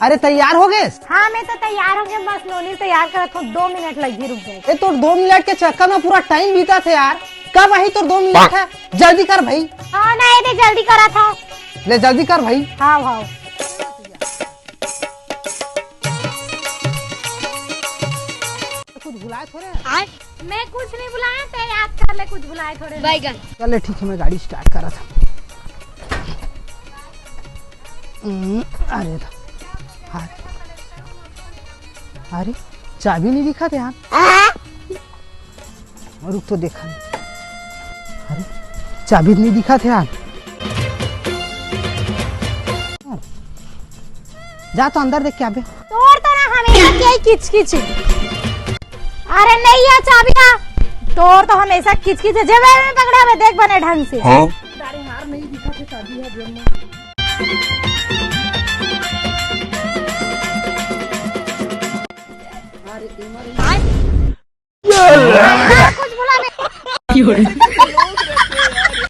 अरे तैयार हो गए? हाँ मैं तो तैयार हो गया, बस नोनी तैयार कर रखो, 2 मिनट लगी, रुक जाए। ए तो 2 मिनट के चक्कर में पूरा टाइम बीता थे यार। कब आई तो 2 मिनट है, जल्दी कर भाई। हाँ नहीं थे, जल्दी करा था। ले जल्दी कर भाई। हाँ भाव कुछ बुलाए थोड़े? मैं कुछ नहीं बुलाया थे, याद कर ले, कुछ बुलाए थोड़े बैगन। चले ठीक है, मैं गाड़ी स्टार्ट करा था। अरे हाँ, अरे चाबी नहीं दिखा थे यार। रुक तो देखा नहीं। अरे चाबी नहीं दिखा थे यार। जा तो अंदर देख के आबे। तोड़ तो ना हमेशा क्या किच किच। अरे नहीं है चाबियां, तोड़ तो हमेशा किच किच। जेब में पकड़ा हुए, देख बने ढंग से। हाँ? अरे यार नहीं दिखा थे, चाबी है जेब में। कुछ बुला नहीं।